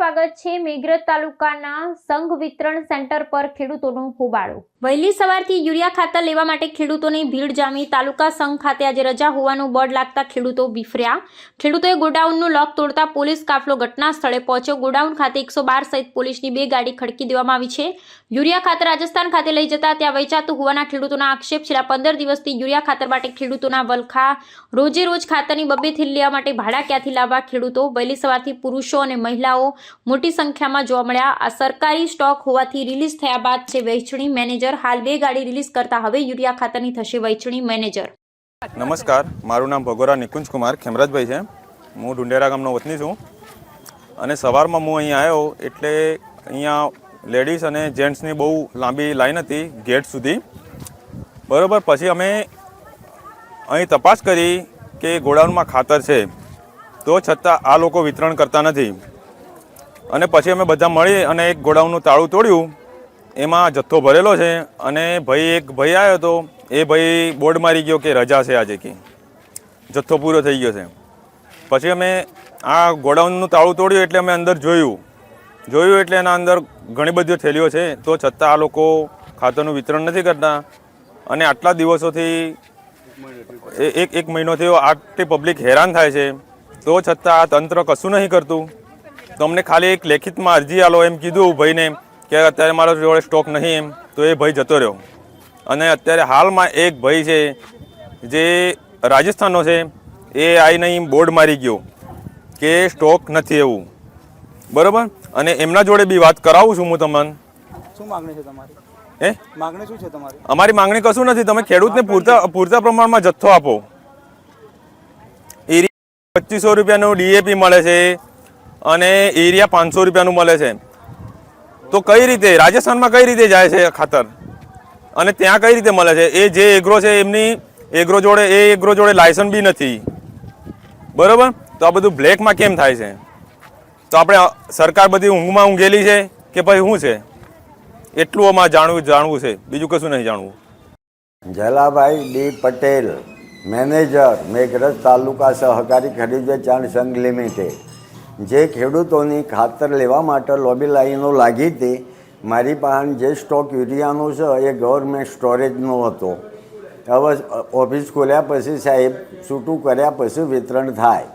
સ્વાગત છે। મેઘરજ તાલુકાના સંઘ વિતરણ સેન્ટર પર ખેડૂતોનો હોબાળો। વહેલી સવારથી યુરિયા ખાતર લેવા માટે ખેડૂતોની ભીડ જામી તાલુકા સંઘ ખાતે આજે રજા હોવાનું બોર્ડ લાગતા ખેડૂતો વિફર્યા। ખેડૂતોએ ગોડાઉનનું લોક તોડતા પોલીસ કાફલો ઘટના સ્થળે પહોંચ્યો। ગોડાઉન ખાતે 112 સહિત પોલીસની 2 ગાડી ખડકી દેવામાં આવી છે। યુરિયા ખાતર રાજસ્થાન ખાતે લઈ જતા ત્યાં વેચાતું હોવાના ખેડૂતોના આક્ષેપ। છેલ્લા 15 દિવસથી યુરિયા ખાતર માટે ખેડૂતોના વલખા રોજે રોજ ખાતરની 2 થેલી લેવા માટે ભાડા ક્યાંથી લાવવા ખેડૂતો વહેલી સવારથી પુરુષો અને મહિલાઓ મોટી સંખ્યામાં જોવા મળ્યા। આ સરકારી સ્ટોક હોવાથી રિલીઝ થયા બાદ છે વહેંચણી મેનેજર। હાલ 2 ગાડી રિલીઝ કરતા હવે યુરિયા ખાતરની થશે વહેંચણી મેનેજર। નમસ્કાર, મારું નામ ભગોરા નિકુંજ કુમાર ખેમરાજભાઈ છે। હું ઢુંઢેરા ગામનો વતની છું અને સવારમાં હું અહીંયા આવ્યો એટલે અહીંયા લેડીઝ અને જેન્ટ્સની બહુ લાંબી લાઈન હતી ગેટ સુધી, બરાબર। પછી અમે અહીં તપાસ કરી કે ગોડાઉનમાં ખાતર છે તો છતાં આ લોકો વિતરણ કરતા નથી અને પછી અમે બધા મળી અને એક ગોડાઉનનું તાળું તોડ્યું। એમાં જથ્થો ભરેલો છે અને એક ભાઈ આવ્યો હતો, એ ભાઈ બોર્ડ મારી ગયો કે રજા છે આજે, કે જથ્થો પૂરો થઈ ગયો છે। પછી અમે આ ગોડાઉનનું તાળું તોડ્યું એટલે અમે અંદર જોયું એટલે એના અંદર ઘણી બધી થેલીઓ છે તો છતાં આ લોકો ખાતરનું વિતરણ નથી કરતા અને આટલા દિવસોથી એક મહિનોથી આટલી પબ્લિક હેરાન થાય છે તો છતાં આ તંત્ર કશું નહીં કરતું। તો અમને ખાલી એક લેખિતમાં અરજી આલો એમ કીધું ભાઈને કે અત્યારે મારા જોડે સ્ટોક નહીં એમ, તો એ ભાઈ જતો રહ્યો। અને અત્યારે હાલમાં એક ભાઈ છે જે રાજસ્થાનનો છે, એ આવીને અહીં બોર્ડ મારી ગયો કે સ્ટોક નથી એવું, બરાબર। અને એમના જોડે બી વાત કરાવું છું હું તમને। શું માંગણી છે તમારી? માંગણી શું છે તમારી? અમારી માંગણી કશું નથી, તમે ખેડૂતને પૂરતા પ્રમાણમાં જથ્થો આપો। એરિયા 2500 રૂપિયાનું ડીએપી મળે છે અને એરિયા 500 રૂપિયાનું મળે છે, તો કઈ રીતે રાજસ્થાનમાં કઈ રીતે જાય છે ખાતર અને ત્યાં કઈ રીતે મળે છે? એ જે એગ્રો છે એમની એગ્રો જોડે લાયસન્સ બી નથી, બરાબર। તો આ બધું બ્લેકમાં કેમ થાય છે? તો આપણે સરકાર બધી ઊંઘમાં ઊંઘેલી છે કે ભાઈ શું છે? એટલું અમારે જાણવું છે, બીજું કશું નહીં જાણવું। જલાભાઈ ડી પટેલ, મેનેજર, મેઘરજ તાલુકા સહકારી ખરીદ વેચાણ સંઘ લિમિટેડ। જે ખેડૂતોની ખાતર લેવા માટે લોબી લાઈનો લાગી હતી, મારી પાસે જે સ્ટોક યુરિયાનો છે એ ગવર્મેન્ટ સ્ટોરેજનો હતો। હવે ઓફિસ ખોલ્યા પછી સાહેબ છૂટું કર્યા પછી વિતરણ થાય,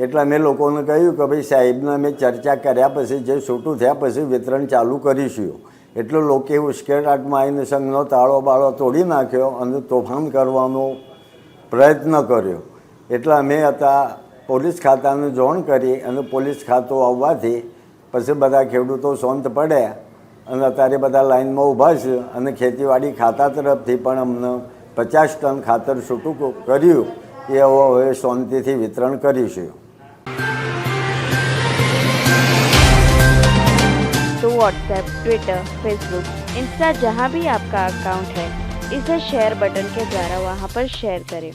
એટલે અમે લોકોને કહ્યું કે ભાઈ સાહેબને અમે ચર્ચા કર્યા પછી જે છૂટું થયા પછી વિતરણ ચાલુ કરીશું। એટલે લોકોએ ઉશ્કેરાટમાં આવીને સંઘનો તાળો બાળો તોડી નાખ્યો અને તોફાન કરવાનો પ્રયત્ન કર્યો। એટલે અમે હતા પોલીસ ખાતાને જાણ કરી અને પોલીસ ખાતું આવવાથી પછી બધા ખેડૂતો શાંત પડ્યા અને અત્યારે બધા લાઈનમાં ઊભા છે અને ખેતીવાડી ખાતા તરફથી પણ અમને 50 ટન ખાતર છૂટું કર્યું, એ હવે શાંતિથી વિતરણ કરીશું। तो व्हाट्सएप, ट्विटर, फेसबुक, इंस्टा जहाँ भी आपका अकाउंट है, इसे शेयर बटन के द्वारा वहाँ पर शेयर करें।